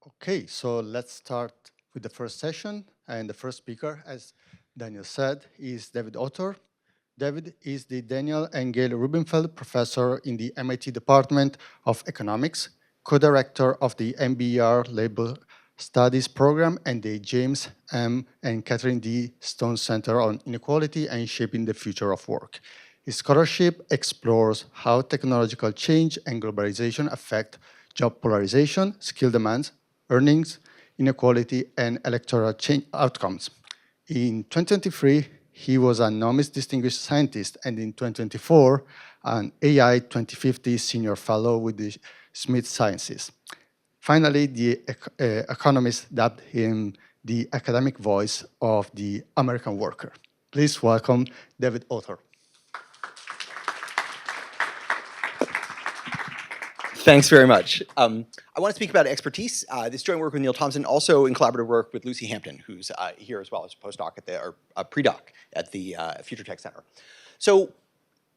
Okay, so let's start with the first session. And the first speaker, as Daniel said, is David Autor. David is the Daniel and Gail Rubenfeld Professor in the MIT Department of Economics, co-director of the MBR Labor Studies Program and the James M. and Catherine D. Stone Center on Inequality and Shaping the Future of Work. His scholarship explores how technological change and globalization affect job polarization, skill demands, earnings, inequality, and electoral change outcomes. In 2023, he was a Nomis Distinguished Scientist, and in 2024, an AI 2050 Senior Fellow with the Smith Sciences. Finally, the economists dubbed him the academic voice of the American worker. Please welcome David Autor. Thanks very much. I want to speak about expertise. This joint work with Neil Thompson, also in collaborative work with Lucy Hampton, who's here as well as a postdoc at the, or a pre-doc at the FutureTech Center. So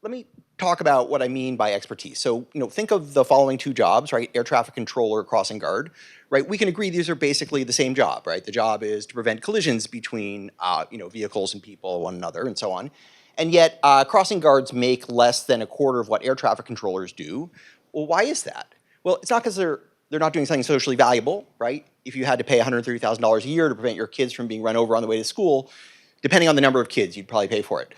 let me talk about what I mean by expertise. So, think of the following two jobs, right? Air traffic controller, crossing guard, right? We can agree these are basically the same job, right? The job is to prevent collisions between, vehicles and people, one another, and so on. And yet, crossing guards make less than a quarter of what air traffic controllers do. Well, why is that? Well, it's not because they're not doing something socially valuable, right? If you had to pay $130,000 a year to prevent your kids from being run over on the way to school, depending on the number of kids, you'd probably pay for it.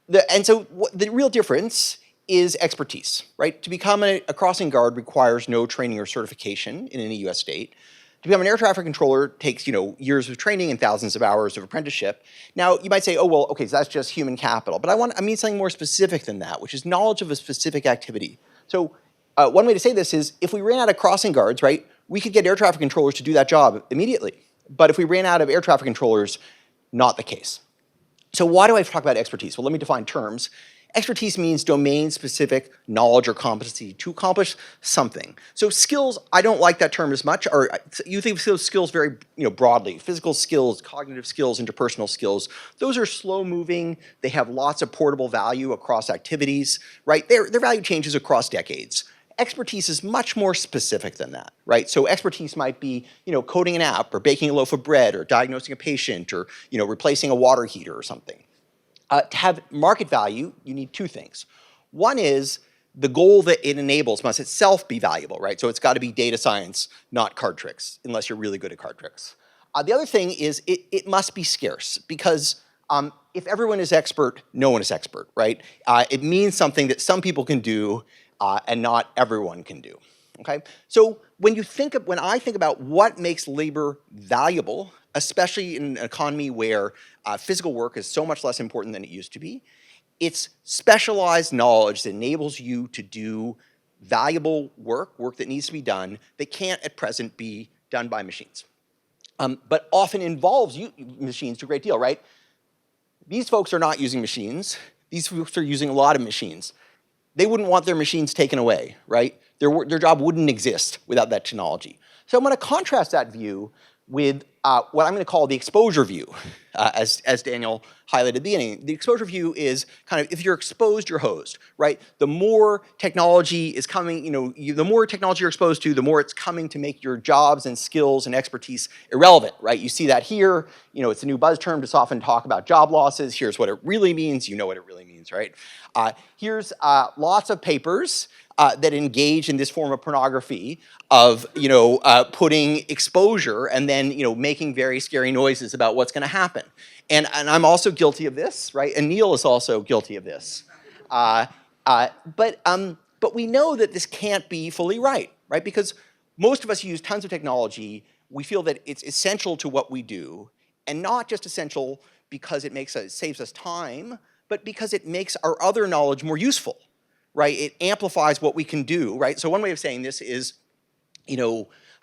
The real difference is expertise, right? To become a crossing guard requires no training or certification in any US state. To become an air traffic controller takes, years of training and thousands of hours of apprenticeship. Now, you might say, oh, well, okay, so that's just human capital. But I mean something more specific than that, which is knowledge of a specific activity. So one way to say this is, if we ran out of crossing guards, right, we could get air traffic controllers to do that job immediately. But if we ran out of air traffic controllers, not the case. So why do I talk about expertise? Well, let me define terms. Expertise means domain-specific knowledge or competency to accomplish something. So skills, I don't like that term as much, or you think of skills very broadly. Physical skills, cognitive skills, interpersonal skills. Those are slow-moving. They have lots of portable value across activities, right? Their value changes across decades. Expertise is much more specific than that, right? So expertise might be, coding an app or baking a loaf of bread or diagnosing a patient or, replacing a water heater or something. To have market value, you need two things. One is the goal that it enables must itself be valuable, right? So it's got to be data science, not card tricks, unless you're really good at card tricks. The other thing is it must be scarce because if everyone is expert, no one is expert, right? It means something that some people can do and not everyone can do. Okay, so when I think about what makes labor valuable, especially in an economy where physical work is so much less important than it used to be, it's specialized knowledge that enables you to do valuable work that needs to be done that can't at present be done by machines, but often involves machines to a great deal, right? These folks are not using machines. These folks are using a lot of machines. They wouldn't want their machines taken away, right? Their job wouldn't exist without that technology. So I'm going to contrast that view with what I'm going to call the exposure view, as Daniel highlighted at the beginning. The exposure view is kind of, if you're exposed, you're hosed, right? The more technology is coming, the more technology you're exposed to, the more it's coming to make your jobs and skills and expertise irrelevant, right? You see that here. It's a new buzz term to often talk about job losses. Here's what it really means. You know what it really means, right? Here's lots of papers that engage in this form of pornography of, putting exposure and then, making very scary noises about what's going to happen. And I'm also guilty of this, right? And Neil is also guilty of this. But we know that this can't be fully right? Because most of us use tons of technology. We feel that it's essential to what we do, and not just essential because it saves us time, but because it makes our other knowledge more useful. Right, it amplifies what we can do, right? So one way of saying this is, if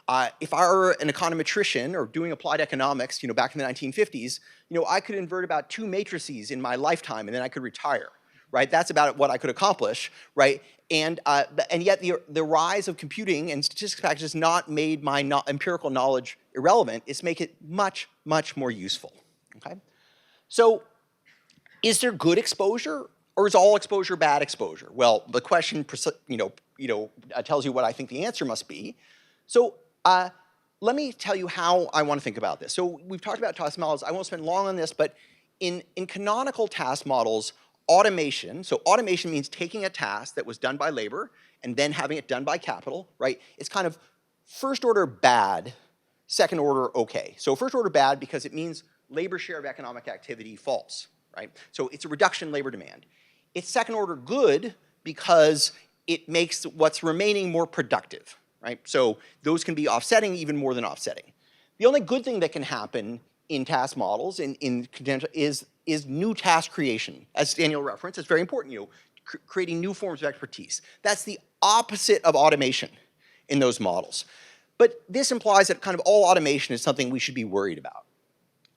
I were an econometrician or doing applied economics, back in the 1950s, I could invert about 2 matrices in my lifetime and then I could retire, right? That's about what I could accomplish, right? And yet the rise of computing and statistics packages not made my empirical knowledge irrelevant. It's make it much, much more useful, okay? So is there good exposure? Or is all exposure bad exposure? Well, the question, tells you what I think the answer must be. So let me tell you how I want to think about this. So we've talked about task models. I won't spend long on this, but in canonical task models, automation, so automation means taking a task that was done by labor and then having it done by capital, right? It's kind of first order bad, second order okay. So first order bad because it means labor share of economic activity falls, right? So it's a reduction in labor demand. It's second order good because it makes what's remaining more productive, right? So those can be offsetting even more than offsetting. The only good thing that can happen in task models in is new task creation. As Daniel referenced, it's very important, creating new forms of expertise. That's the opposite of automation in those models. But this implies that kind of all automation is something we should be worried about.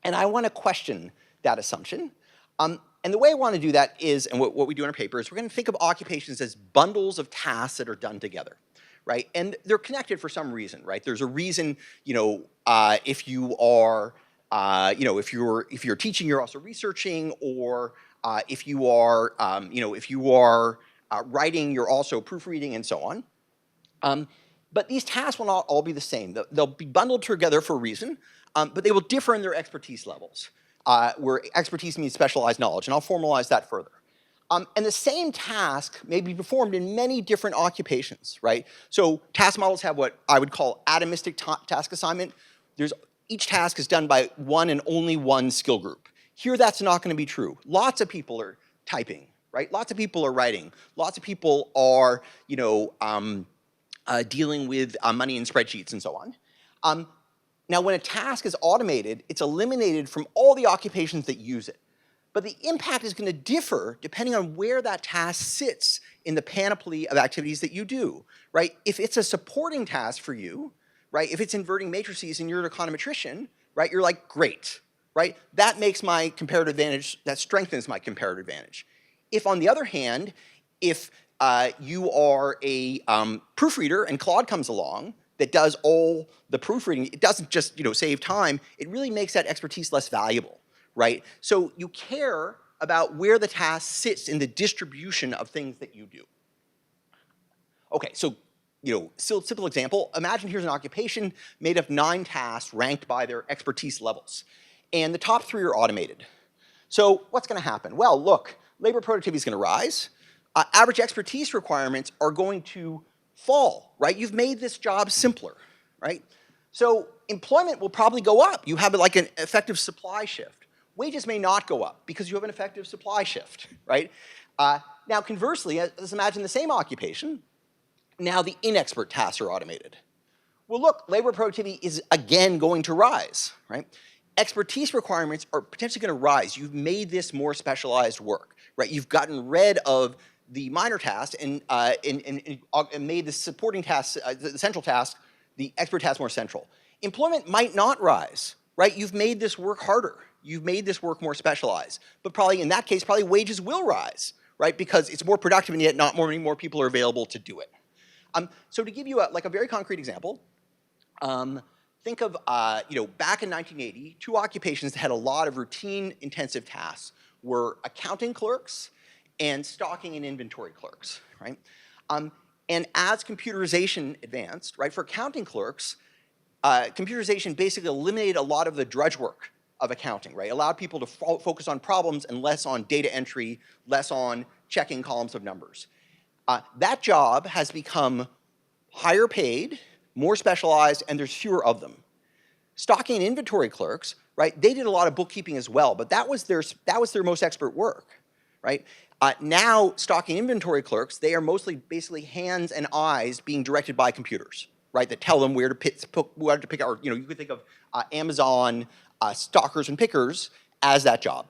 And I want to question that assumption. And the way I want to do that is, and what we do in our paper, is we're going to think of occupations as bundles of tasks that are done together, right? And they're connected for some reason, right? There's a reason, if you are, if you're teaching, you're also researching, or if you are, writing, you're also proofreading, and so on. But these tasks will not all be the same. They'll be bundled together for a reason, but they will differ in their expertise levels, where expertise means specialized knowledge, and I'll formalize that further. And the same task may be performed in many different occupations, right? So task models have what I would call atomistic task assignment. Each task is done by one and only one skill group. Here, that's not going to be true. Lots of people are typing, right? Lots of people are writing. Lots of people are, dealing with money in spreadsheets and so on. Now, when a task is automated, it's eliminated from all the occupations that use it. But the impact is going to differ depending on where that task sits in the panoply of activities that you do, right? If it's a supporting task for you, right? If it's inverting matrices and you're an econometrician, right? You're like, great, right? That makes my comparative advantage, that strengthens my comparative advantage. If, on the other hand, if you are a proofreader and Claude comes along that does all the proofreading, it doesn't just save time, it really makes that expertise less valuable, right? So you care about where the task sits in the distribution of things that you do. Okay, so simple example, imagine here's an occupation made of 9 tasks ranked by their expertise levels, and the top 3 are automated. So what's going to happen? Well, look, labor productivity is going to rise. Average expertise requirements are going to fall, right? You've made this job simpler, right? So employment will probably go up. You have like an effective supply shift. Wages may not go up because you have an effective supply shift, right? Now, conversely, let's imagine the same occupation. Now the inexpert tasks are automated. Well, look, labor productivity is again going to rise, right? Expertise requirements are potentially going to rise. You've made this more specialized work, right? You've gotten rid of the minor task and made the supporting task, the central task, the expert task more central. Employment might not rise, right? You've made this work harder. You've made this work more specialized. But probably in that case, probably wages will rise, right? Because it's more productive and yet not many more people are available to do it. So to give you a very concrete example, think of back in 1980, 2 occupations that had a lot of routine intensive tasks were accounting clerks and stocking and inventory clerks, right? And as computerization advanced, right, for accounting clerks, computerization basically eliminated a lot of the drudge work of accounting, right? Allowed people to focus on problems and less on data entry, less on checking columns of numbers. That job has become higher paid, more specialized, and there's fewer of them. Stocking and inventory clerks, right, they did a lot of bookkeeping as well, but that was their most expert work, right? Now, stocking inventory clerks, they are mostly basically hands and eyes being directed by computers, right, that tell them where to pick out, you could think of Amazon stockers and pickers as that job.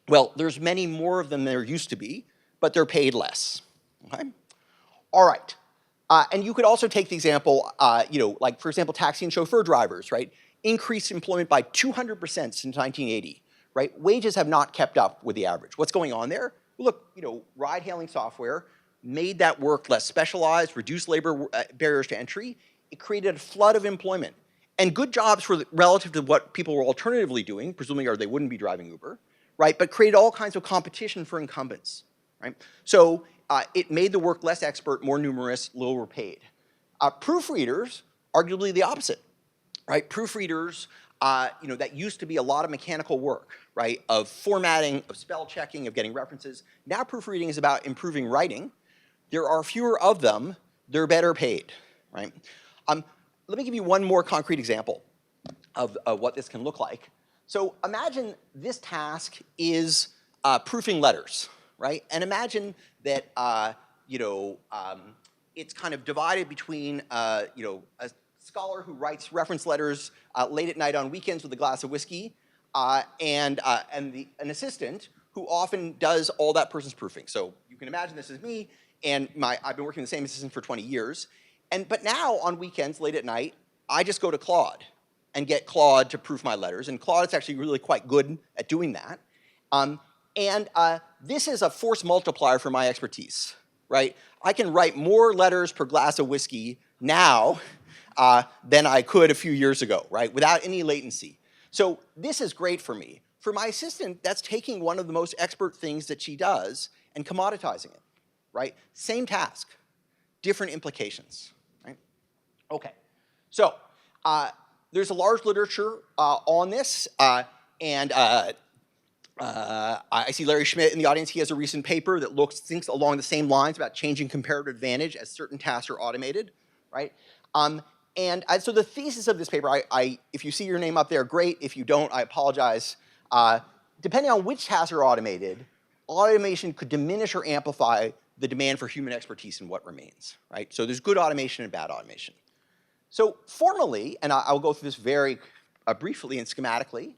Well, there's many more of them than there used to be, but they're paid less, okay? All right, and you could also take the example, like for example, taxi and chauffeur drivers, right? Increased employment by 200% since 1980, right? Wages have not kept up with the average. What's going on there? Well, look, ride-hailing software made that work less specialized, reduced labor barriers to entry. It created a flood of employment. And good jobs for relative to what people were alternatively doing, presuming or they wouldn't be driving Uber, right? But created all kinds of competition for incumbents, right? So it made the work less expert, more numerous, lower paid. Proofreaders Arguably the opposite, right? Proofreaders, that used to be a lot of mechanical work, right? Of formatting, of spell checking, of getting references. Now proofreading is about improving writing. There are fewer of them. They're better paid, right? Let me give you one more concrete example of what this can look like. So imagine this task is proofing letters, right? And imagine that it's kind of divided between a scholar who writes reference letters late at night on weekends with a glass of whiskey, and an assistant who often does all that person's proofing. So you can imagine this is me, and I've been working with the same assistant for 20 years. But now on weekends, late at night, I just go to Claude and get Claude to proof my letters. And Claude is actually really quite good at doing that. This is a force multiplier for my expertise, right? I can write more letters per glass of whiskey now than I could a few years ago, right? Without any latency. So this is great for me. For my assistant, that's taking one of the most expert things that she does and commoditizing it, right? Same task, different implications, right? Okay, so there's a large literature on this, and I see Larry Schmidt in the audience. He has a recent paper that thinks along the same lines about changing comparative advantage as certain tasks are automated, right? So the thesis of this paper, if you see your name up there, great. If you don't, I apologize. Depending on which tasks are automated, automation could diminish or amplify the demand for human expertise in what remains, right? So there's good automation and bad automation. So formally, and I'll go through this very briefly and schematically,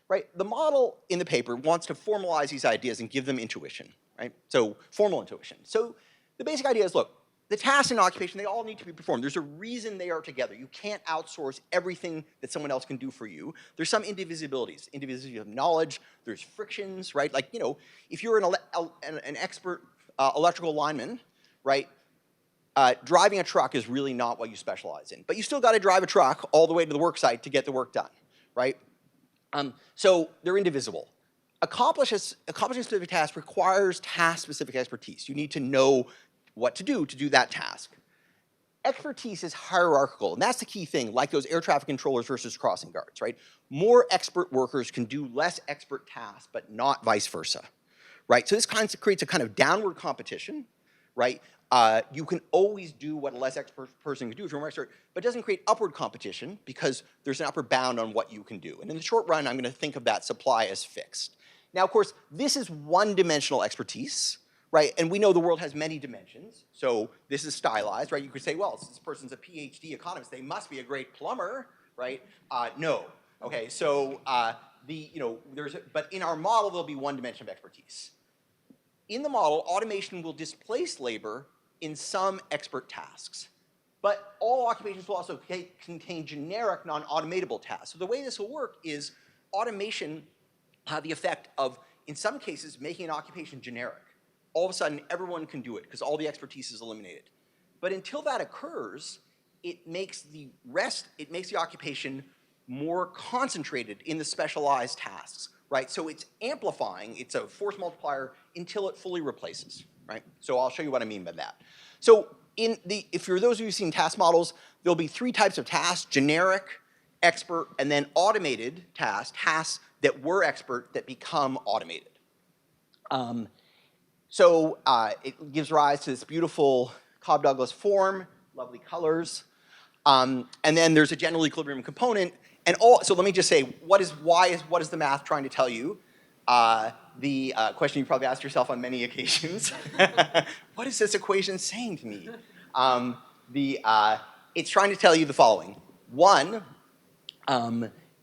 right? The model in the paper wants to formalize these ideas and give them intuition, right? So formal intuition. So the basic idea is, look, the tasks in occupation, they all need to be performed. There's a reason they are together. You can't outsource everything that someone else can do for you. There's some indivisibilities. Indivisibility of knowledge, there's frictions, right? Like, if you're an expert electrical lineman, right? Driving a truck is really not what you specialize in. But you still got to drive a truck all the way to the work site to get the work done, right? So they're indivisible. Accomplishing specific tasks requires task-specific expertise. You need to know what to do that task. Expertise is hierarchical, and that's the key thing, like those air traffic controllers versus crossing guards, right? More expert workers can do less expert tasks, but not vice versa, right? So this creates a kind of downward competition, right? You can always do what a less expert person can do if you're more expert, but it doesn't create upward competition because there's an upper bound on what you can do. And in the short run, I'm going to think of that supply as fixed. Now, of course, this is one-dimensional expertise, right? And we know the world has many dimensions, so this is stylized, right? You could say, well, since this person's a PhD economist, they must be a great plumber, right? No. Okay, so but in our model, there'll be one dimension of expertise. In the model, automation will displace labor in some expert tasks. But all occupations will also contain generic non-automatable tasks. So the way this will work is automation have the effect of, in some cases, making an occupation generic. All of a sudden, everyone can do it because all the expertise is eliminated. But until that occurs, it makes the occupation more concentrated in the specialized tasks, right? So it's amplifying, it's a force multiplier until it fully replaces, right? So I'll show you what I mean by that. So for those of you who've seen task models, there'll be three types of tasks: generic, expert, and then automated tasks that were expert that become automated. It gives rise to this beautiful Cobb-Douglas form, lovely colors. And then there's a general equilibrium component. So let me just say, what is the math trying to tell you? The question you probably asked yourself on many occasions. What is this equation saying to me? It's trying to tell you the following. One,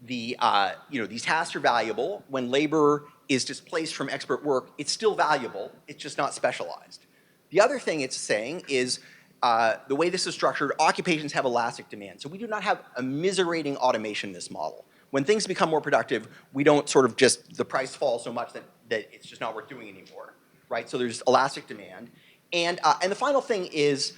these tasks are valuable. When labor is displaced from expert work, it's still valuable. It's just not specialized. The other thing it's saying is the way this is structured, occupations have elastic demand. So we do not have a miserating automation in this model. When things become more productive, we don't sort of the price falls so much that it's just not worth doing anymore, right? So there's elastic demand. And the final thing is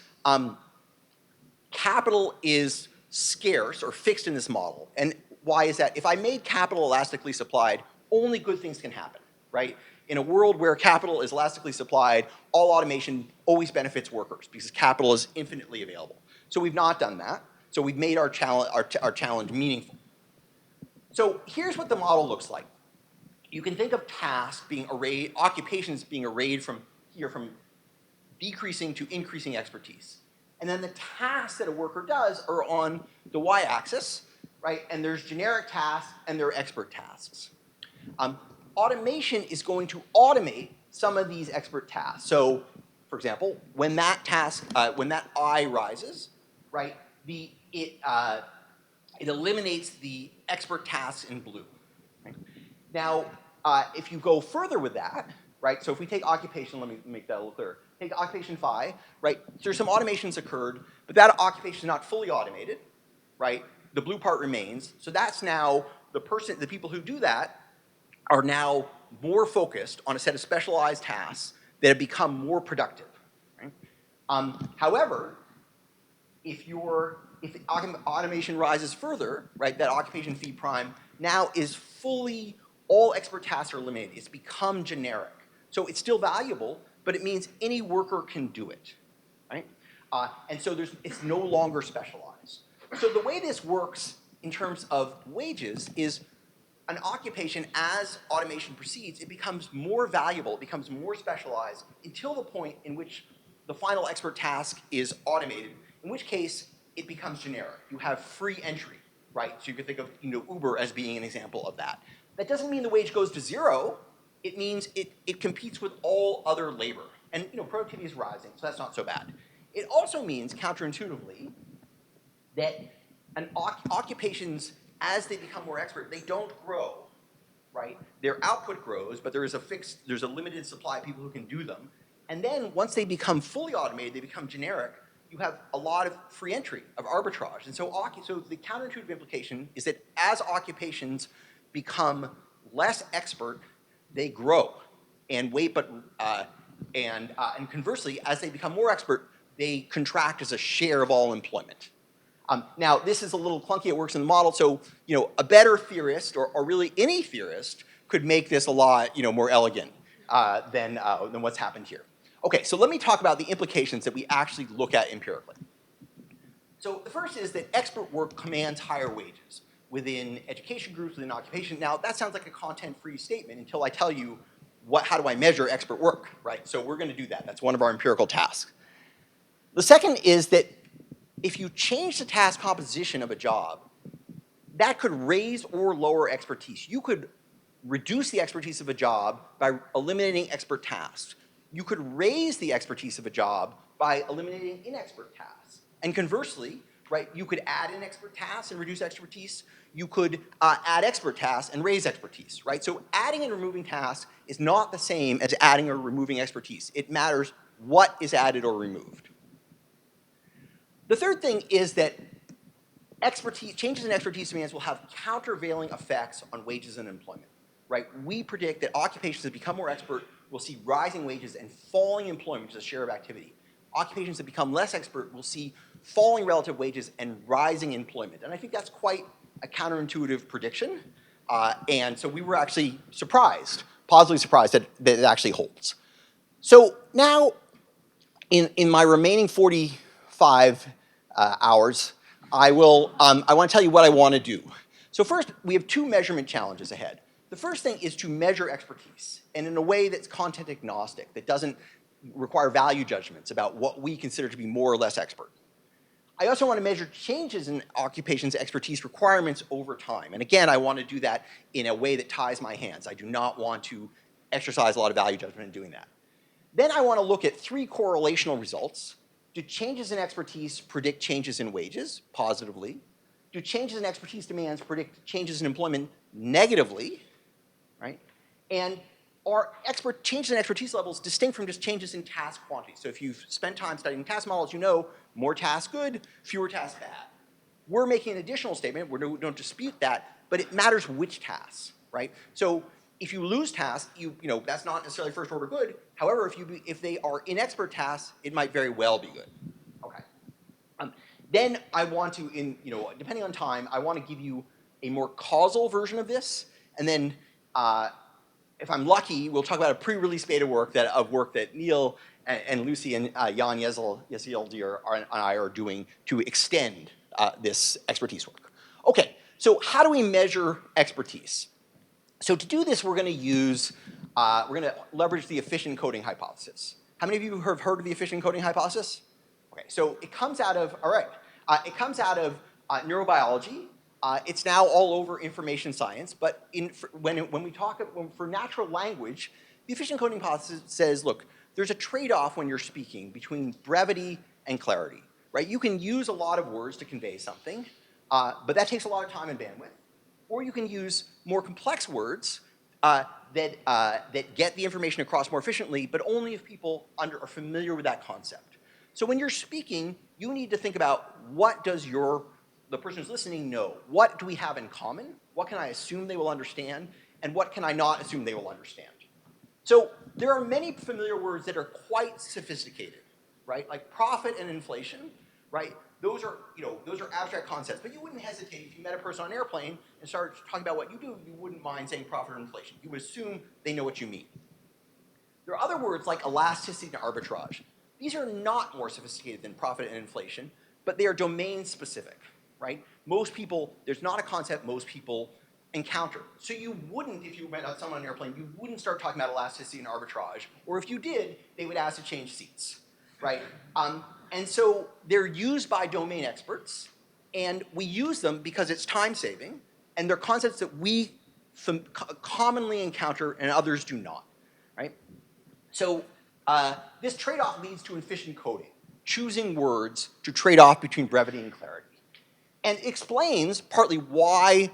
capital is scarce or fixed in this model. And why is that? If I made capital elastically supplied, only good things can happen, right? In a world where capital is elastically supplied, all automation always benefits workers because capital is infinitely available. So we've not done that. So we've made our challenge meaningful. So here's what the model looks like. You can think of tasks being arrayed, occupations being arrayed from decreasing to increasing expertise. And then the tasks that a worker does are on the y-axis, right? And there's generic tasks and there are expert tasks. Automation is going to automate some of these expert tasks. So, for example, when that task, when that I rises, right, it eliminates the expert tasks in blue. Right? Now, if you go further with that, right, so if we take occupation, let me make that a little clearer. Take occupation phi, right, there's some automations occurred, but that occupation is not fully automated, right? The blue part remains, so that's now the people who do that are now more focused on a set of specialized tasks that have become more productive. Right? However, if automation rises further, right, that occupation phi prime now is fully, all expert tasks are eliminated. It's become generic. So it's still valuable, but it means any worker can do it, right? And so it's no longer specialized. So the way this works in terms of wages is an occupation, as automation proceeds, it becomes more valuable, it becomes more specialized until the point in which the final expert task is automated, in which case it becomes generic. You have free entry, right? So you could think of Uber as being an example of that. That doesn't mean the wage goes to zero. It means it competes with all other labor. And productivity is rising, so that's not so bad. It also means, counterintuitively, that occupations, as they become more expert, they don't grow, right? Their output grows, but there's a limited supply of people who can do them. And then once they become fully automated, they become generic, you have a lot of free entry, of arbitrage. And so the counterintuitive implication is that as occupations become less expert, they grow. And conversely, as they become more expert, they contract as a share of all employment. Now, this is a little clunky, it works in the model, so a better theorist, or really any theorist, could make this a lot more elegant than what's happened here. Okay, so let me talk about the implications that we actually look at empirically. So the first is that expert work commands higher wages within education groups, within occupation. Now, that sounds like a content-free statement until I tell you how do I measure expert work, right? So we're going to do that. That's one of our empirical tasks. The second is that if you change the task composition of a job, that could raise or lower expertise. You could reduce the expertise of a job by eliminating expert tasks. You could raise the expertise of a job by eliminating inexpert tasks. And conversely, right, you could add inexpert tasks and reduce expertise. You could add expert tasks and raise expertise, right? So adding and removing tasks is not the same as adding or removing expertise. It matters what is added or removed. The third thing is that changes in expertise demands will have countervailing effects on wages and employment, right? We predict that occupations that become more expert will see rising wages and falling employment as a share of activity. Occupations that become less expert will see falling relative wages and rising employment. And I think that's quite a counterintuitive prediction. And so we were actually surprised, positively surprised that it actually holds. So now, in my remaining 45 hours, I want to tell you what I want to do. So first, we have two measurement challenges ahead. The first thing is to measure expertise, and in a way that's content agnostic, that doesn't require value judgments about what we consider to be more or less expert. I also want to measure changes in occupations' expertise requirements over time. And again, I want to do that in a way that ties my hands. I do not want to exercise a lot of value judgment in doing that. Then I want to look at three correlational results. Do changes in expertise predict changes in wages, positively? Do changes in expertise demands predict changes in employment negatively, right? And are changes in expertise levels distinct from just changes in task quantity? So if you've spent time studying task models, you know more tasks good, fewer tasks bad. We're making an additional statement, we don't dispute that, but it matters which tasks, right? So if you lose tasks, that's not necessarily first order good. However, if they are inexpert tasks, it might very well be good. Okay. Then I want to, depending on time, I want to give you a more causal version of this, and then if I'm lucky, we'll talk about a pre-release beta work that Neil and Lucy and Jan Yesildir and I are doing to extend this expertise work. Okay, so how do we measure expertise? So to do this, we're going to leverage the efficient coding hypothesis. How many of you have heard of the efficient coding hypothesis? Okay, so it comes out of, all right, it comes out of neurobiology. It's now all over information science, but for natural language, the efficient coding hypothesis says, look, there's a trade-off when you're speaking between brevity and clarity, right? You can use a lot of words to convey something, but that takes a lot of time and bandwidth. Or you can use more complex words that get the information across more efficiently, but only if people are familiar with that concept. So when you're speaking, you need to think about what does the person who's listening know? What do we have in common? What can I assume they will understand? And what can I not assume they will understand? So there are many familiar words that are quite sophisticated, right? Like profit and inflation, right? Those are abstract concepts, but you wouldn't hesitate if you met a person on an airplane and started talking about what you do, you wouldn't mind saying profit or inflation. You would assume they know what you mean. There are other words like elasticity and arbitrage. These are not more sophisticated than profit and inflation, but they are domain specific, right? Most people, there's not a concept most people encounter. So you wouldn't, if you met someone on an airplane, you wouldn't start talking about elasticity and arbitrage, or if you did, they would ask to change seats, right? And so they're used by domain experts, and we use them because it's time-saving, and they're concepts that we commonly encounter and others do not, right? So this trade-off leads to efficient coding, choosing words to trade off between brevity and clarity, and explains partly why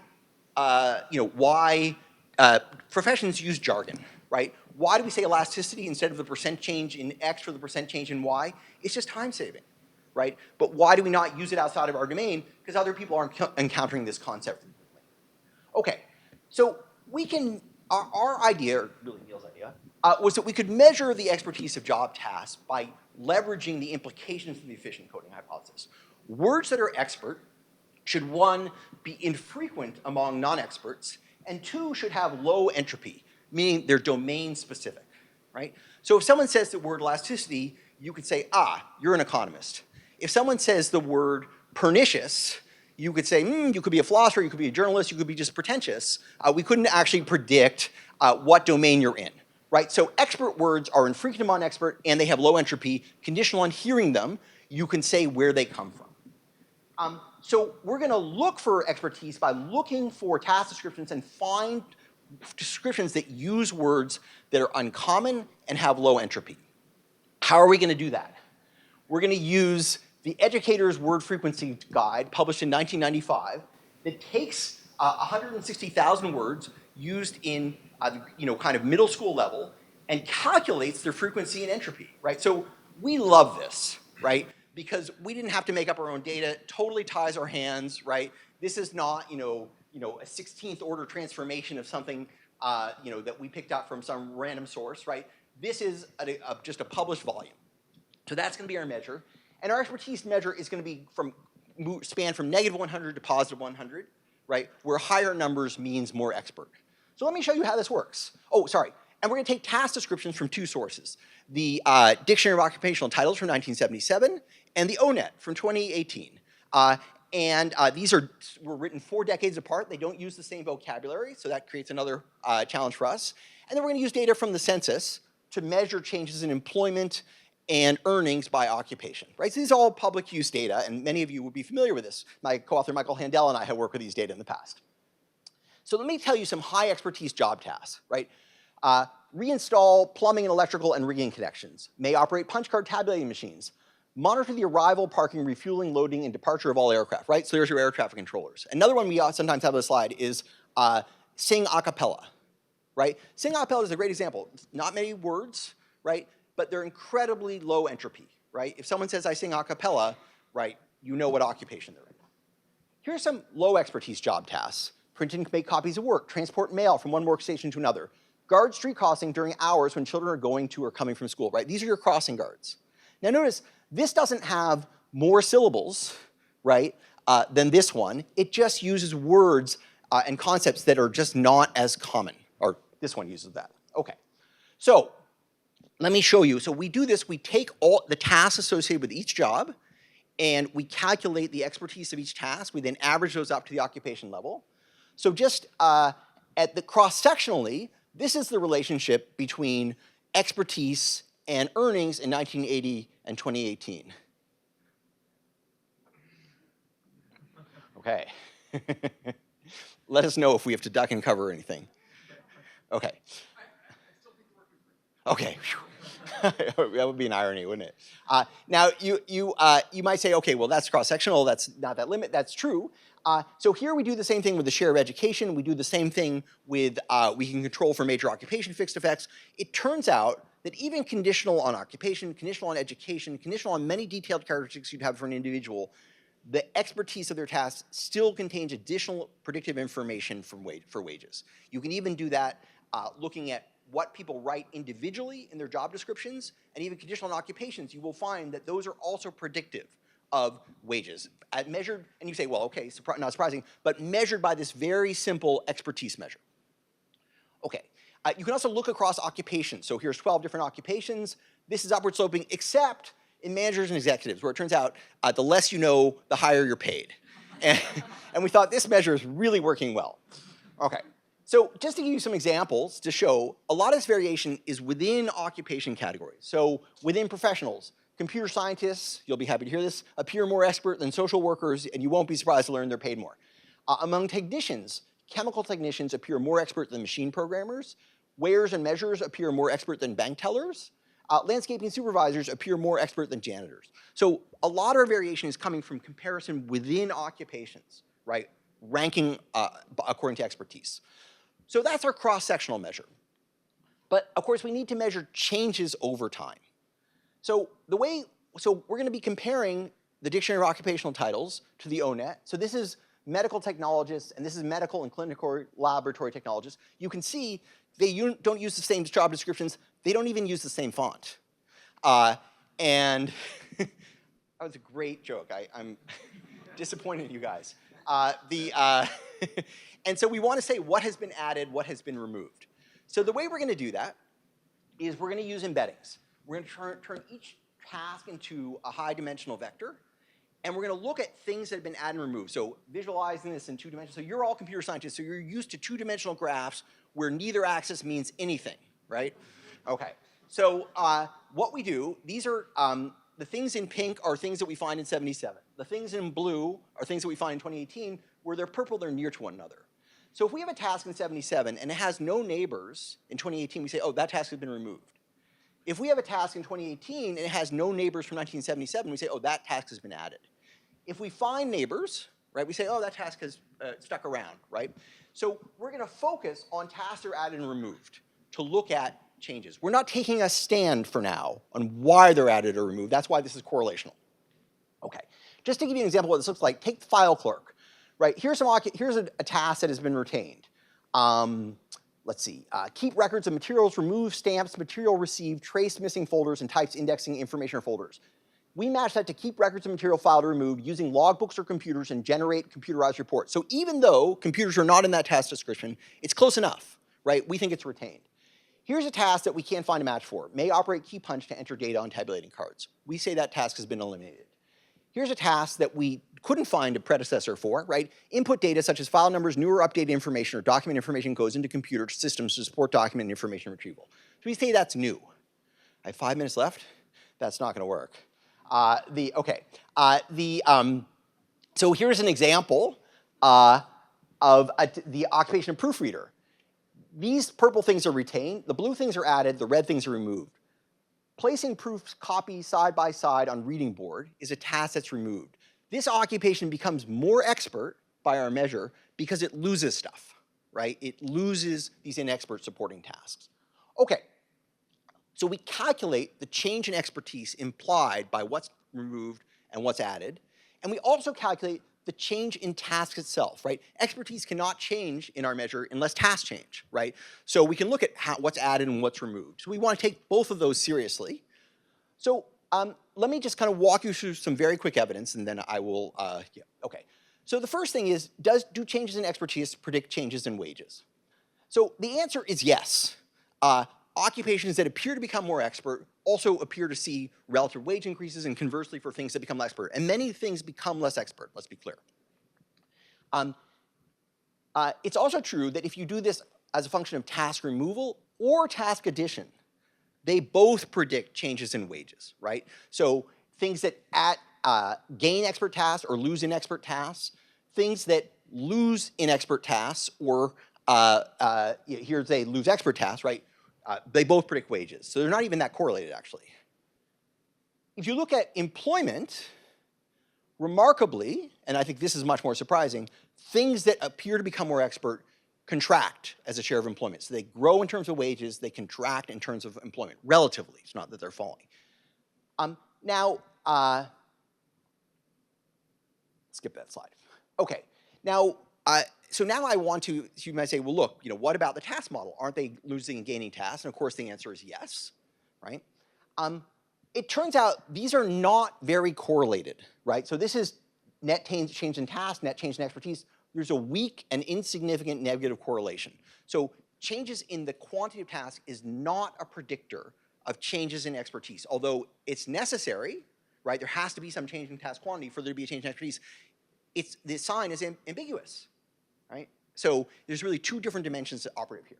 professions use jargon, right? Why do we say elasticity instead of the percent change in X for the percent change in Y? It's just time saving, right? But why do we not use it outside of our domain? Because other people aren't encountering this concept frequently. Okay, so our idea, or really Neil's idea, was that we could measure the expertise of job tasks by leveraging the implications of the efficient coding hypothesis. Words that are expert should, one, be infrequent among non-experts, and two, should have low entropy, meaning they're domain specific, right? So if someone says the word elasticity, you could say, you're an economist. If someone says the word pernicious, you could say, you could be a philosopher, you could be a journalist, you could be just pretentious. We couldn't actually predict what domain you're in, right? So expert words are infrequent among expert, and they have low entropy. Conditional on hearing them, you can say where they come from. So we're going to look for expertise by looking for task descriptions and find descriptions that use words that are uncommon and have low entropy. How are we going to do that? We're going to use the Educator's Word Frequency Guide, published in 1995, that takes 160,000 words used in kind of middle school level and calculates their frequency and entropy, right? So we love this, right? Because we didn't have to make up our own data. It totally ties our hands, right? This is not, a 16th order transformation of something, that we picked out from some random source, right? This is just a published volume. So that's going to be our measure. And our expertise measure is going to be span from -100 to +100, right? Where higher numbers means more expert. So let me show you how this works. Oh, sorry. And we're going to take task descriptions from two sources. The Dictionary of Occupational Titles from 1977 and the ONET from 2018. These were written 4 decades apart. They don't use the same vocabulary, so that creates another challenge for us. And then we're going to use data from the census to measure changes in employment and earnings by occupation, right? So these are all public use data, and many of you would be familiar with this. My co-author Michael Handel and I have worked with these data in the past. So let me tell you some high expertise job tasks, right? Reinstall plumbing and electrical and rigging connections. May operate punch card tabulating machines. Monitor the arrival, parking, refueling, loading, and departure of all aircraft, right? So there's your air traffic controllers. Another one we sometimes have on the slide is sing a cappella, right? Sing a cappella is a great example. Not many words, right? But they're incredibly low entropy, right? If someone says I sing a cappella, right, you know what occupation they're in. Here are some low expertise job tasks. Print and make copies of work, transport mail from one workstation to another, guard street crossing during hours when children are going to or coming from school, right? These are your crossing guards. Now notice, this doesn't have more syllables, right, than this one. It just uses words and concepts that are just not as common, or this one uses that. Okay, so let me show you. So we do this, we take all the tasks associated with each job, and we calculate the expertise of each task. We then average those up to the occupation level. So just at the cross-sectionally, this is the relationship between expertise and earnings in 1980 and 2018. Okay. Let us know if we have to duck and cover anything. Okay. Okay. That would be an irony, wouldn't it? Now, you might say, okay, well, that's cross-sectional. That's not that limit. That's true. So here we do the same thing with the share of education. We do the same thing with, we can control for major occupation fixed effects. It turns out that even conditional on occupation, conditional on education, conditional on many detailed characteristics you'd have for an individual, the expertise of their tasks still contains additional predictive information for wages. You can even do that looking at what people write individually in their job descriptions, and even conditional on occupations, you will find that those are also predictive of wages. Measured, and you say, well, okay, not surprising, but measured by this very simple expertise measure. Okay, you can also look across occupations. So here's 12 different occupations. This is upward sloping, except in managers and executives, where it turns out the less you know, the higher you're paid. And we thought this measure is really working well. Okay. So just to give you some examples to show, a lot of this variation is within occupation categories. So within professionals, computer scientists, you'll be happy to hear this, appear more expert than social workers, and you won't be surprised to learn they're paid more. Among technicians, chemical technicians appear more expert than machine programmers. Weighers and measurers appear more expert than bank tellers. Landscaping supervisors appear more expert than janitors. So a lot of our variation is coming from comparison within occupations, right? Ranking according to expertise. So that's our cross-sectional measure. But of course, we need to measure changes over time. So we're going to be comparing the Dictionary of Occupational Titles to the ONET. So this is medical technologists, and this is medical and clinical laboratory technologists. You can see they don't use the same job descriptions. They don't even use the same font. And that was a great joke. I'm disappointed in you guys. And so we want to say what has been added, what has been removed. So the way we're going to do that is we're going to use embeddings. We're going to turn each task into a high-dimensional vector, and we're going to look at things that have been added and removed. So visualizing this in 2 dimensions. So you're all computer scientists, so you're used to 2-dimensional graphs where neither axis means anything, right? Okay. So what we do, these are the things in pink are things that we find in 77. The things in blue are things that we find in 2018. Where they're purple, they're near to one another. So if we have a task in 77 and it has no neighbors in 2018, we say, oh, that task has been removed. If we have a task in 2018 and it has no neighbors from 1977, we say, oh, that task has been added. If we find neighbors, right, we say, oh, that task has stuck around, right? So we're going to focus on tasks that are added and removed to look at changes. We're not taking a stand for now on why they're added or removed. That's why this is correlational. Okay, just to give you an example of what this looks like, take the file clerk. Right, here's a task that has been retained. Let's see, keep records of materials, remove stamps, material received, trace missing folders, and types indexing information or folders. We match that to keep records of material filed or removed using logbooks or computers and generate computerized reports. So even though computers are not in that task description, it's close enough, right? We think it's retained. Here's a task that we can't find a match for. May operate key punch to enter data on tabulating cards. We say that task has been eliminated. Here's a task that we couldn't find a predecessor for, right? Input data such as file numbers, new or updated information, or document information goes into computer systems to support document and information retrieval. So we say that's new. I have 5 minutes left. That's not going to work. So here's an example of the occupation proofreader. These purple things are retained. The blue things are added. The red things are removed. Placing proofs copies side by side on reading board is a task that's removed. This occupation becomes more expert by our measure because it loses stuff, right? It loses these inexpert supporting tasks. Okay, so we calculate the change in expertise implied by what's removed and what's added, and we also calculate the change in task itself, right? Expertise cannot change in our measure unless tasks change, right? So we can look at what's added and what's removed. So we want to take both of those seriously. So let me just kind of walk you through some very quick evidence, and then I will, okay. So the first thing is, do changes in expertise predict changes in wages? So the answer is yes. occupations that appear to become more expert also appear to see relative wage increases, and conversely for things that become less expert. And many things become less expert, let's be clear. It's also true that if you do this as a function of task removal or task addition, they both predict changes in wages, right? So things that gain expert tasks or lose inexpert tasks, things that lose inexpert tasks or here they lose expert tasks, right? They both predict wages. So they're not even that correlated, actually. If you look at employment, remarkably, and I think this is much more surprising, things that appear to become more expert contract as a share of employment. So they grow in terms of wages, they contract in terms of employment, relatively. It's not that they're falling. Skip that slide. Okay, now, so now I want to, you might say, well, look, what about the task model? Aren't they losing and gaining tasks? And of course, the answer is yes, right? It turns out these are not very correlated, right? So this is net change in task, net change in expertise. There's a weak and insignificant negative correlation. So changes in the quantity of task is not a predictor of changes in expertise, although it's necessary, right? There has to be some change in task quantity for there to be a change in expertise. The sign is ambiguous, right? So there's really two different dimensions that operate here.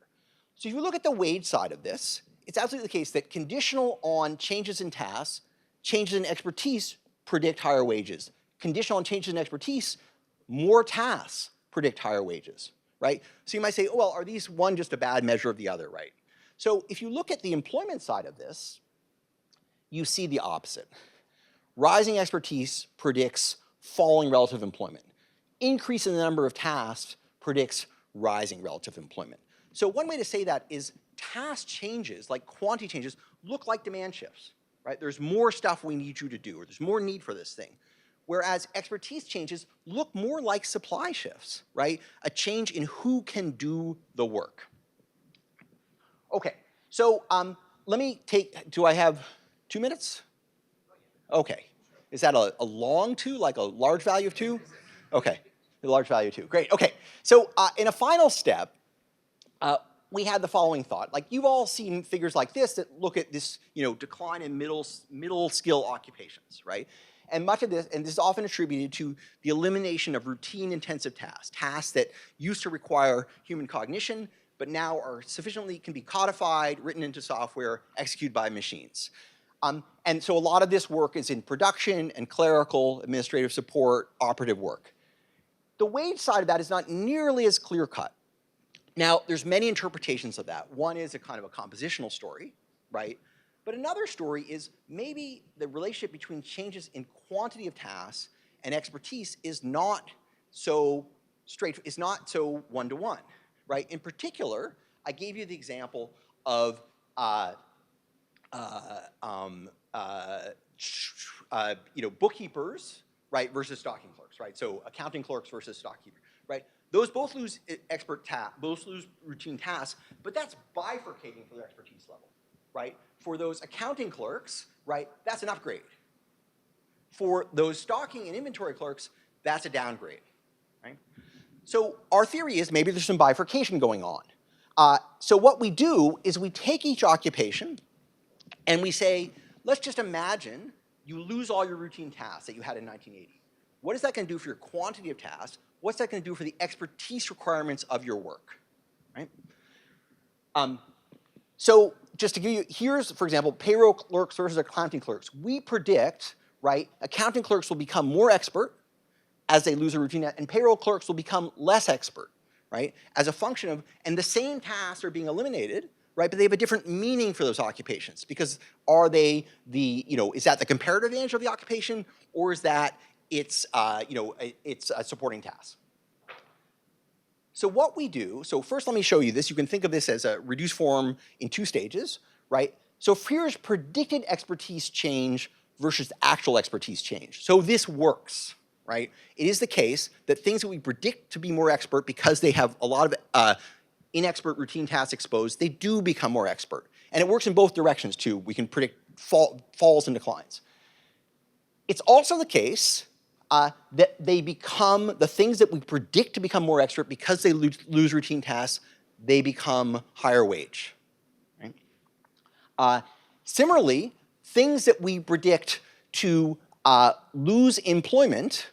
So if you look at the wage side of this, it's absolutely the case that conditional on changes in tasks, changes in expertise predict higher wages. Conditional on changes in expertise, more tasks predict higher wages, right? So you might say, oh, well, are these one just a bad measure of the other, right? So if you look at the employment side of this, you see the opposite. Rising expertise predicts falling relative employment. Increase in the number of tasks predicts rising relative employment. So one way to say that is task changes, like quantity changes, look like demand shifts, right? There's more stuff we need you to do, or there's more need for this thing. Whereas expertise changes look more like supply shifts, right? A change in who can do the work. Okay, so let me do I have 2 minutes? Okay, is that a long 2, like a large value of 2? Okay, a large value of 2, great, okay. So in a final step, we had the following thought. Like, you've all seen figures like this that look at this, decline in middle skill occupations, right? And much of this, and this is often attributed to the elimination of routine intensive tasks that used to require human cognition, but now are can be codified, written into software, executed by machines. And so a lot of this work is in production and clerical, administrative support, operative work. The wage side of that is not nearly as clear-cut. Now, there's many interpretations of that. One is a kind of a compositional story, right? But another story is maybe the relationship between changes in quantity of tasks and expertise is not so one-to-one, right? In particular, I gave you the example of bookkeepers, right, versus stocking clerks, right? So accounting clerks versus stockkeepers, right? Those both lose both lose routine tasks, but that's bifurcating for their expertise level, right? For those accounting clerks, right, that's an upgrade. For those stocking and inventory clerks, that's a downgrade, right? So our theory is maybe there's some bifurcation going on. So what we do is we take each occupation and we say, let's just imagine you lose all your routine tasks that you had in 1980. What is that going to do for your quantity of tasks? What's that going to do for the expertise requirements of your work, right? So just to give you, here's, for example, payroll clerks versus accounting clerks. We predict, right, accounting clerks will become more expert as they lose a routine, and payroll clerks will become less expert, right, as a function of, and the same tasks are being eliminated, right, but they have a different meaning for those occupations, because are they is that the comparative advantage of the occupation, or is that it's a supporting task? So what we do, so first let me show you this. You can think of this as a reduced form in 2 stages, right? So here's predicted expertise change versus actual expertise change. So this works, right? It is the case that things that we predict to be more expert because they have a lot of inexpert routine tasks exposed, they do become more expert. And it works in both directions too. We can predict falls and declines. It's also the case that they become, the things that we predict to become more expert because they lose routine tasks, they become higher wage, right? Similarly, things that we predict to lose employment,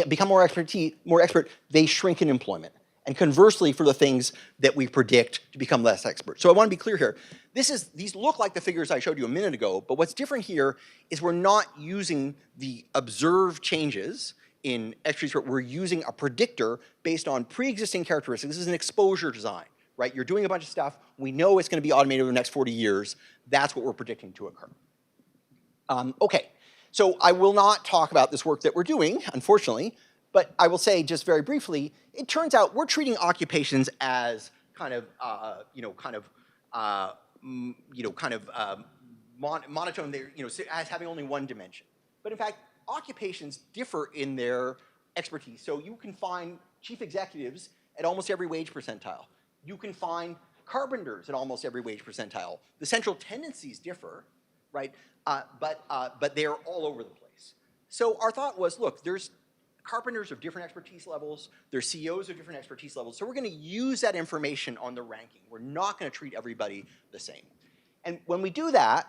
become more expert, they shrink in employment. And conversely, for the things that we predict to become less expert. So I want to be clear here. These look like the figures I showed you a minute ago, but what's different here is we're not using the observed changes in expertise. We're using a predictor based on pre-existing characteristics. This is an exposure design, right? You're doing a bunch of stuff. We know it's going to be automated over the next 40 years. That's what we're predicting to occur. Okay, so I will not talk about this work that we're doing, unfortunately, but I will say just very briefly, it turns out we're treating occupations as monotone, as having only one dimension. But in fact, occupations differ in their expertise. So you can find chief executives at almost every wage percentile. You can find carpenters at almost every wage percentile. The central tendencies differ, right? But they're all over the place. So our thought was, look, there's carpenters of different expertise levels. There's CEOs of different expertise levels. So we're going to use that information on the ranking. We're not going to treat everybody the same. And when we do that,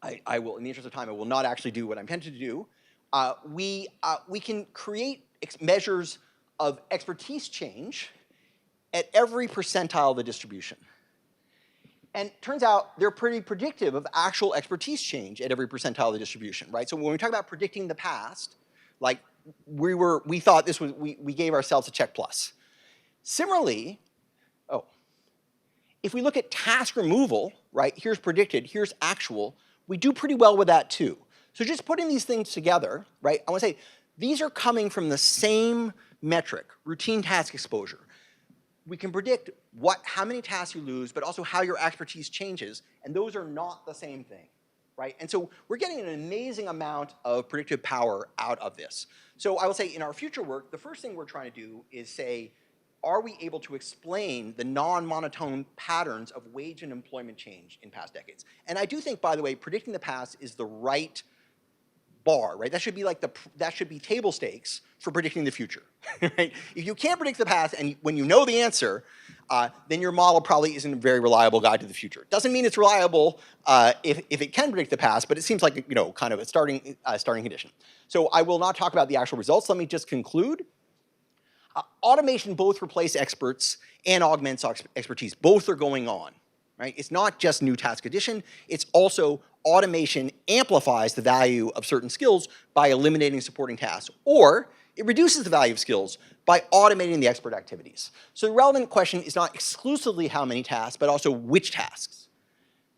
I will, in the interest of time, I will not actually do what I'm tempted to do. We can create measures of expertise change at every percentile of the distribution. And it turns out they're pretty predictive of actual expertise change at every percentile of the distribution, right? So when we talk about predicting the past, like we thought this was, we gave ourselves a check plus. Similarly, if we look at task removal, right, here's predicted, here's actual, we do pretty well with that too. So just putting these things together, right, I want to say these are coming from the same metric, routine task exposure. We can predict how many tasks you lose, but also how your expertise changes, and those are not the same thing, right? And so we're getting an amazing amount of predictive power out of this. So I will say in our future work, the first thing we're trying to do is say, are we able to explain the non-monotone patterns of wage and employment change in past decades? And I do think, by the way, predicting the past is the right bar, right? That should be like that should be table stakes for predicting the future, right? If you can't predict the past and when you know the answer, then your model probably isn't a very reliable guide to the future. Doesn't mean it's reliable if it can predict the past, but it seems like kind of a starting condition. So I will not talk about the actual results. Let me just conclude. Automation both replaces experts and augments expertise. Both are going on, right? It's not just new task addition. It's also automation amplifies the value of certain skills by eliminating supporting tasks, or it reduces the value of skills by automating the expert activities. So the relevant question is not exclusively how many tasks, but also which tasks.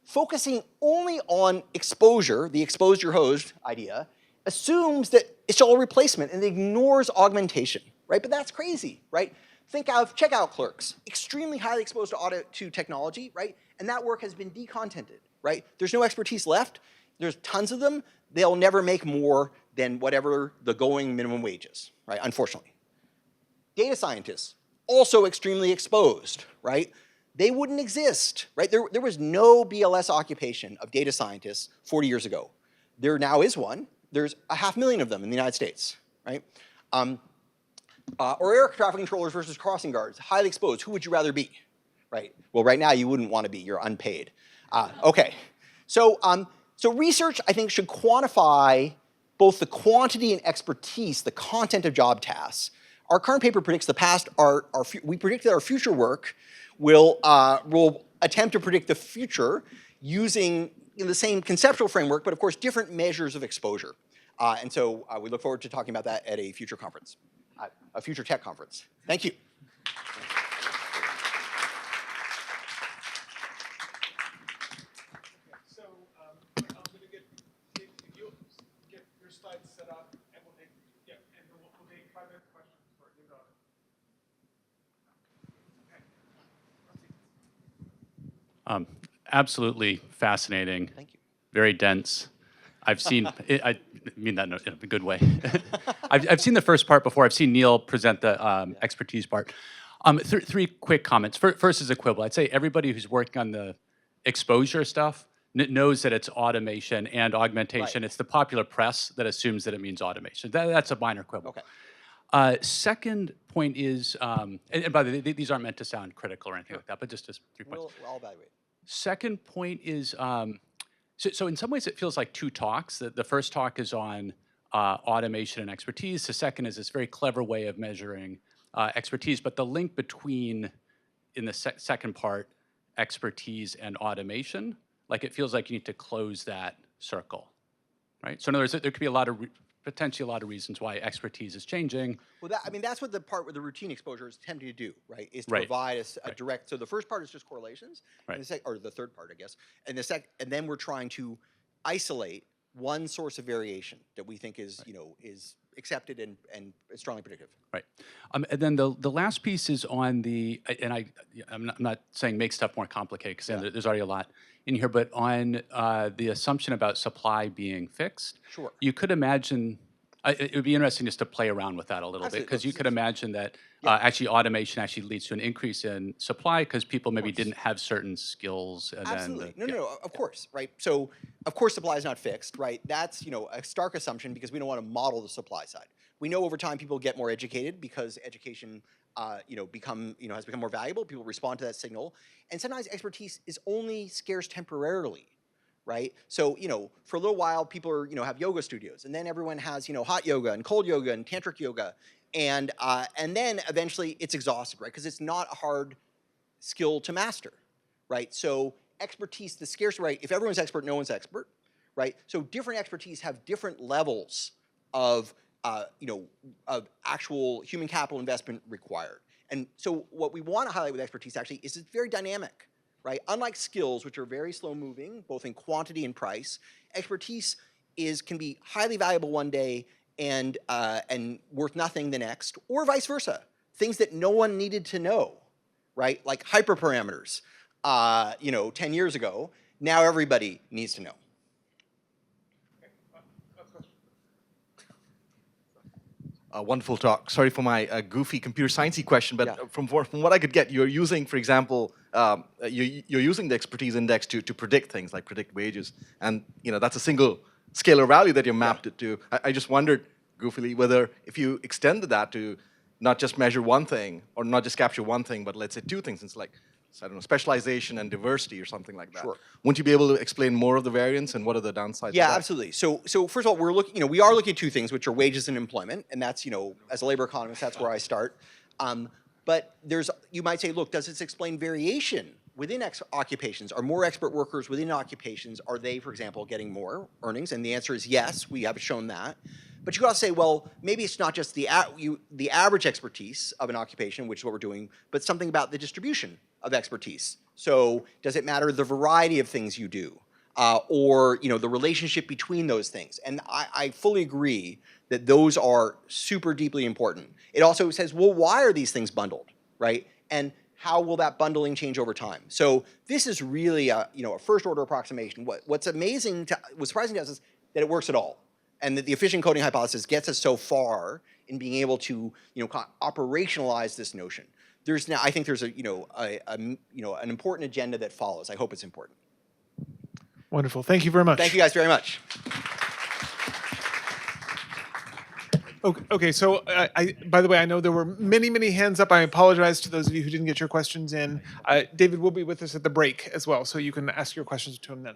Focusing only on exposure, the expose your hosed idea, assumes that it's all replacement and ignores augmentation, right? But that's crazy, right? Think of checkout clerks, extremely highly exposed to technology, right? And that work has been decontented, right? There's no expertise left. There's tons of them. They'll never make more than whatever the going minimum wage is, right? Unfortunately. Data scientists, also extremely exposed, right? They wouldn't exist, right? There was no BLS occupation of data scientists 40 years ago. There now is one. There's 500,000 of them in the United States, right? Or air traffic controllers versus crossing guards, highly exposed. Who would you rather be, right? Well, right now you wouldn't want to be. You're unpaid. Okay, so research, I think, should quantify both the quantity and expertise, the content of job tasks. Our current paper predicts the past. We predict that our future work will attempt to predict the future using the same conceptual framework, but of course different measures of exposure. And so we look forward to talking about that at a future conference, a FutureTech conference. Thank you. So I'm going to if you get your slides set up, and we'll take private questions for you. Absolutely fascinating. Thank you. Very dense. I've seen, I mean that in a good way. I've seen the first part before. I've seen Neil present the expertise part. Three quick comments. First is equivalent. I'd say everybody who's working on the exposure stuff knows that it's automation and augmentation. Right. It's the popular press that assumes that it means automation. That's a minor quibble. Okay. Second point is, and by the way, these aren't meant to sound critical or anything like that, but just as 3 points. We'll evaluate. Second point is, so in some ways it feels like two talks. The first talk is on automation and expertise. The second is this very clever way of measuring expertise. But the link between, in the second part, expertise and automation, like it feels like you need to close that circle, right? So in other words, there could be potentially a lot of reasons why expertise is changing. Well, I mean, that's what the part where the routine exposure is attempting to do, right? Is to Right. provide a direct. So the first part is just correlations, Right. and or the third part, I guess, and and then we're trying to isolate one source of variation that we think is, is accepted and strongly predictive. Right. And then the last piece is on and I'm not saying make stuff more complicated because there's already a lot in here, but on the assumption about supply being fixed. Sure. You could imagine, it would be interesting just to play around with that a little bit, because you could imagine that actually automation actually leads to an increase in supply because people maybe didn't have certain skills. And Absolutely. Then, No, of course, right? So, of course, supply is not fixed, right? That's, a stark assumption because we don't want to model the supply side. We know over time people get more educated because education, has become more valuable. People respond to that signal. And sometimes expertise is only scarce temporarily, right? So, for a little while, people are, have yoga studios, and then everyone has, hot yoga and cold yoga and tantric yoga. And then eventually it's exhausted, right? Because it's not a hard skill to master, right? So expertise, the scarce, right? If everyone's expert, no one's expert, right? So different expertise have different levels of, of actual human capital investment required. And so what we want to highlight with expertise actually is it's very dynamic, right? Unlike skills, which are very slow moving, both in quantity and price, expertise can be highly valuable one day and worth nothing the next, or vice versa. Things that no one needed to know, right? Like hyperparameters, 10 years ago. Now everybody needs to know. Wonderful talk. Sorry for my goofy computer sciencey question, but from what I could get, you're using, for example, you're using the expertise index to predict things like predict wages, and that's a single scalar value that you mapped it to. I just wondered, goofily, whether if you extended that to not just measure one thing or not just capture one thing, but let's say two things, it's like, I don't know, specialization and diversity or something like that. Sure. Wouldn't you be able to explain more of the variance and what are the downsides? Yeah, of that? absolutely. So first of all, we're looking, we are looking at two things, which are wages and employment, and that's, as a labor economist, that's where I start. But you might say, look, does this explain variation within occupations? Are more expert workers within occupations, are they, for example, getting more earnings? And the answer is yes, we have shown that. But you could also say, well, maybe it's not just the average expertise of an occupation, which is what we're doing, but something about the distribution of expertise. So does it matter the variety of things you do? Or the relationship between those things? And I fully agree that those are super deeply important. It also says, well, why are these things bundled, right? And how will that bundling change over time? So this is really a first order approximation. What's surprising to us is that it works at all, and that the efficient coding hypothesis gets us so far in being able to operationalize this notion. I think there's an important agenda that follows. I hope it's important. Wonderful. Thank you very much. Thank you guys very much. Okay, so by the way, I know there were many hands up. I apologize to those of you who didn't get your questions in. David will be with us at the break as well, so you can ask your questions to him then.